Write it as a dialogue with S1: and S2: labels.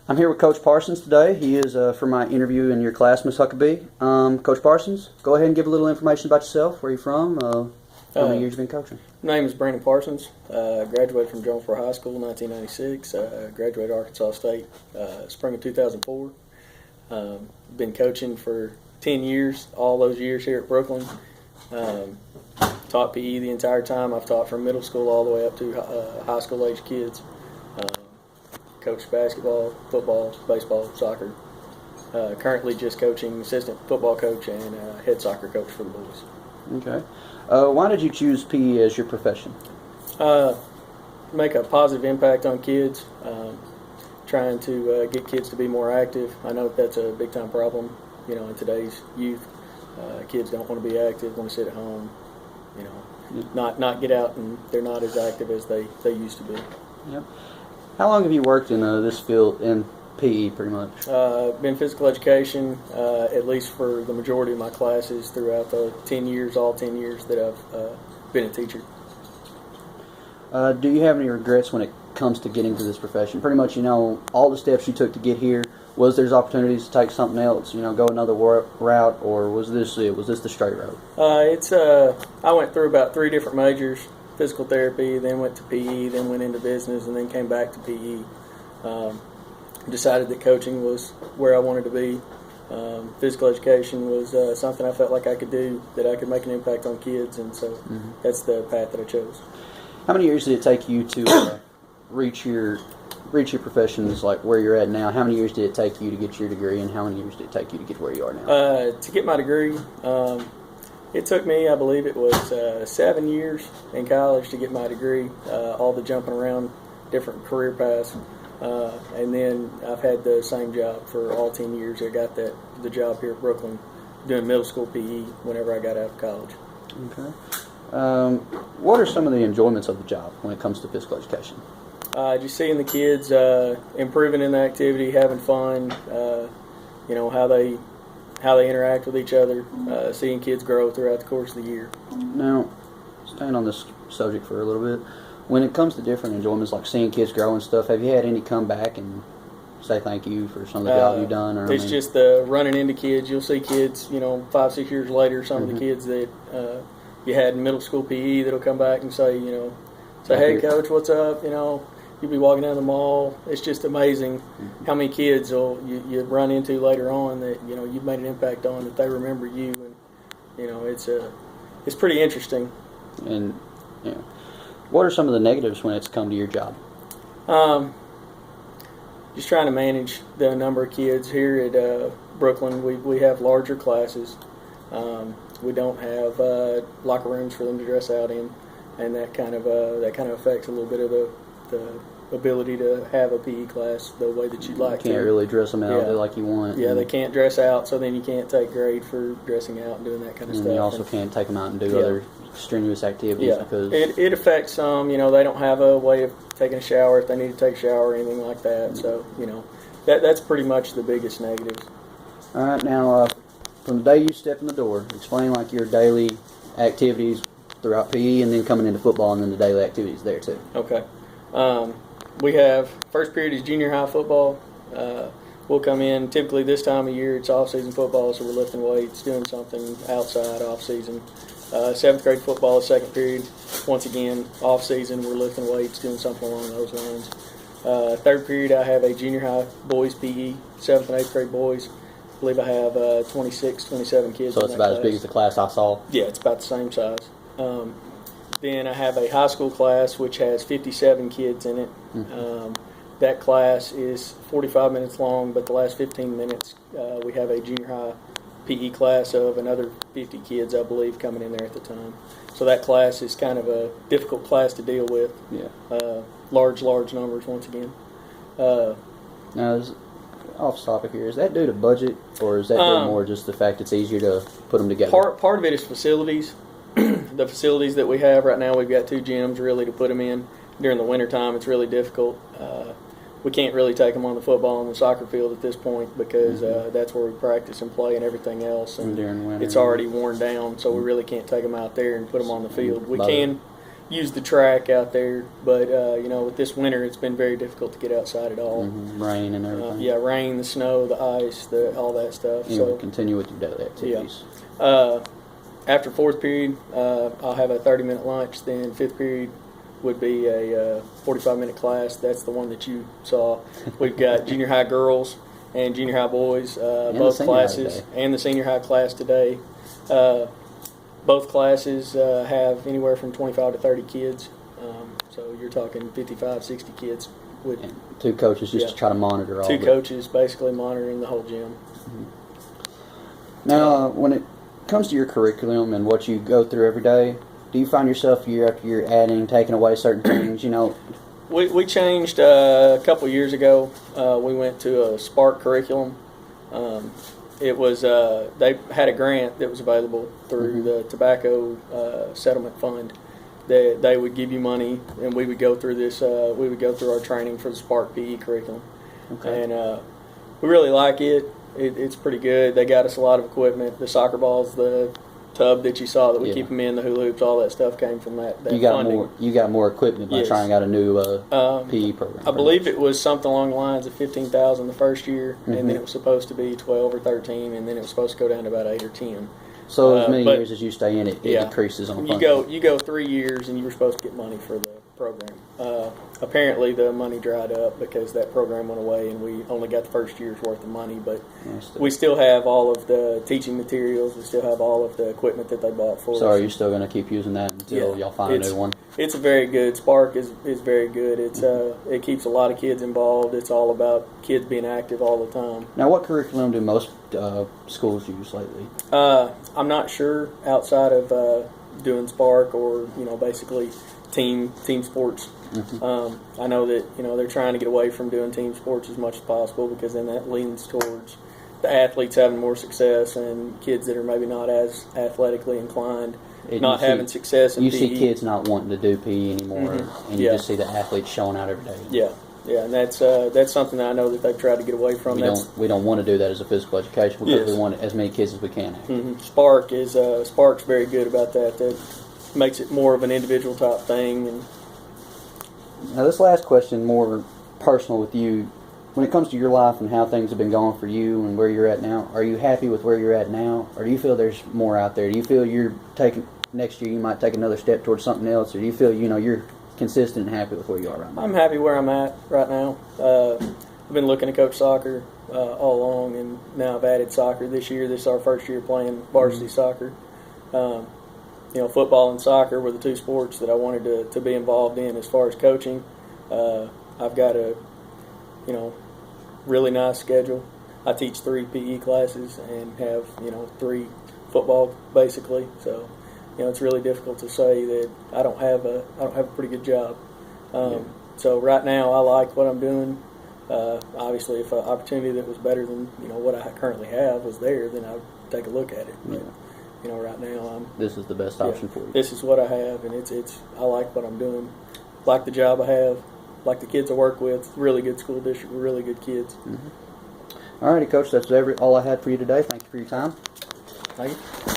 S1: I'm here with Coach Parsons today. He is for my interview in your class, Miss Huckabee. Coach Parsons, go ahead and give a little information about yourself. Where are you from? How many years you been coaching?
S2: My name is Brandon Parsons. Graduated from Jonesboro High School in 1996. Graduated Arkansas State spring of 2004. Been coaching for 10 years, all those years here at Brookland. Taught PE the entire time. I've taught from middle school all the way up to high school age kids. Coached basketball, football, baseball, soccer. Currently just coaching assistant football coach and head soccer coach for the boys.
S1: Okay. Why did you choose PE as your profession?
S2: Make a positive impact on kids. Trying to get kids to be more active. I know that's a big time problem, in today's youth. Kids don't want to be active, want to sit at home, not get out, and they're not as active as they used to be.
S1: Yep. How long have you worked in this field in PE, pretty much?
S2: Been physical education, at least for the majority of my classes throughout the all 10 years that I've been a teacher.
S1: Do you have any regrets when it comes to getting to this profession? Pretty much, all the steps you took to get here. Was there opportunities to take something else, go another route, or was this it? Was this the straight road?
S2: I went through about 3 different majors: physical therapy, then went to PE, then went into business, and then came back to PE. Decided that coaching was where I wanted to be. Physical education was something I felt like I could do, that I could make an impact on kids, and so that's the path that I chose.
S1: How many years did it take you to reach your professions, like where you're at now? How many years did it take you to get your degree, and how many years did it take you to get where you are now?
S2: To get my degree, it took me, I believe it was 7 years in college to get my degree, all the jumping around different career paths. And then I've had the same job for all 10 years. I got the job here at Brookland doing middle school PE whenever I got out of college.
S1: Okay. What are some of the enjoyments of the job when it comes to physical education?
S2: Just seeing the kids improving in the activity, having fun, how they interact with each other, seeing kids grow throughout the course of the year.
S1: Now, staying on this subject for a little bit, when it comes to different enjoyments like seeing kids grow and stuff, have you had any come back and say thank you for some of the job you've done? Or,
S2: it's just the running into kids. You'll see kids, 5, 6 years later, some of the kids that you had in middle school PE that'll come back and say, hey, coach, what's up? You'll be walking down the mall. It's just amazing how many kids you run into later on that, you've made an impact on, that they remember you. And, it's pretty interesting.
S1: And, what are some of the negatives when it's come to your job?
S2: Just trying to manage the number of kids here at Brookland. We have larger classes. We don't have locker rooms for them to dress out in, and that kind of affects a little bit of the ability to have a PE class the way that you'd like to.
S1: You can't really dress them out like you want.
S2: Yeah, they can't dress out, so then you can't take grade for dressing out and doing that kind of stuff.
S1: You also can't take them out and do other strenuous activities because
S2: it affects some. They don't have a way of taking a shower if they need to take a shower or anything like that. So that's pretty much the biggest negative.
S1: All right, now from the day you step in the door, explain like your daily activities throughout PE, and then coming into football, and then the daily activities there too.
S2: Okay. We have first period is junior high football. We'll come in typically this time of year. It's off-season football, so we're lifting weights, doing something outside off-season. 7th grade football is second period. Once again, off-season, we're lifting weights, doing something along those lines. 3rd period, I have a junior high boys PE, 7th and 8th grade boys. I believe I have 26, 27 kids.
S1: So it's about as big as the class I saw?
S2: Yeah, it's about the same size. Then I have a high school class which has 57 kids in it. That class is 45 minutes long, but the last 15 minutes we have a junior high PE class of another 50 kids, I believe, coming in there at the time. So that class is kind of a difficult class to deal with.
S1: Yeah.
S2: Large numbers once again.
S1: Now, off topic here, is that due to budget, or is that due more just the fact it's easier to put them together?
S2: Part of it is facilities. The facilities that we have right now, we've got 2 gyms really to put them in. During the wintertime, it's really difficult. We can't really take them on the football and the soccer field at this point because that's where we practice and play and everything else. And
S1: during winter,
S2: it's already worn down, so we really can't take them out there and put them on the field. We use the track out there. But with this winter, it's been very difficult to get outside at all.
S1: Rain and everything.
S2: Rain, the snow, the ice, all that stuff.
S1: So continue with your daily activities.
S2: Yeah. After fourth period, I'll have a 30-minute lunch. Then fifth period would be a 45-minute class. That's the one that you saw. We've got junior high girls and junior high boys, both classes, and the senior high class today. Both classes have anywhere from 25 to 30 kids. So you're talking 55, 60 kids.
S1: And 2 coaches just to try to monitor all
S2: 2 coaches basically monitoring the whole gym.
S1: Now, when it comes to your curriculum and what you go through every day, do you find yourself year after year adding, taking away certain things?
S2: We changed a couple years ago. We went to a Spark curriculum. It was they had a grant that was available through the Tobacco Settlement Fund. They would give you money, and we would go through this. We would go through our training for the Spark PE curriculum, and we really like it. It's pretty good. They got us a lot of equipment. The soccer balls, the tub that you saw that we keep them in, the hula hoops, all that stuff came from that
S1: you got
S2: funding.
S1: You got more equipment by trying out a new PE program.
S2: I believe it was something along the lines of $15,000 the first year, and then it was supposed to be 12 or 13, and then it was supposed to go down to about 8 or 10.
S1: So as many years as you stay in it, decreases on funding.
S2: You go 3 years, and you were supposed to get money for the program. Apparently, the money dried up because that program went away, and we only got the first year's worth of money. But we still have all of the teaching materials. We still have all of the equipment that they bought for us.
S1: So are you still going to keep using that until y'all find a new one?
S2: It's a very good. Spark is very good. It's it keeps a lot of kids involved. It's all about kids being active all the time.
S1: Now, what curriculum do most schools use lately?
S2: I'm not sure outside of doing Spark or basically team sports. I know that they're trying to get away from doing team sports as much as possible because then that leans towards the athletes having more success and kids that are maybe not as athletically inclined not having success in PE.
S1: You see kids not wanting to do PE anymore, and you just see the athletes showing out every day.
S2: Yeah, and that's something that I know that they've tried to get away from.
S1: We don't want to do that as a physical education because we want as many kids as we can.
S2: Spark's very good about that. That makes it more of an individual type thing. And
S1: now, this last question, more personal with you. When it comes to your life and how things have been going for you and where you're at now, are you happy with where you're at now, or do you feel there's more out there? Do you feel you're taking next year you might take another step towards something else, or do you feel you're consistent and happy with where you are right now?
S2: I'm happy where I'm at right now. I've been looking to coach soccer all along, and now I've added soccer this year. This is our first year playing varsity soccer. Football and soccer were the 2 sports that I wanted to be involved in as far as coaching. I've got a really nice schedule. I teach 3 PE classes and have 3 football basically. So it's really difficult to say that I don't have a pretty good job. So right now I like what I'm doing. Obviously, if an opportunity that was better than what I currently have was there, then I'd take a look at it. But, right now
S1: this is the best option for you.
S2: This is what I have, and it's I like what I'm doing. Like the job I have. Like the kids I work with. Really good school district. Really good kids.
S1: All righty, Coach. That's all I had for you today. Thank you for your time.
S2: Thank you.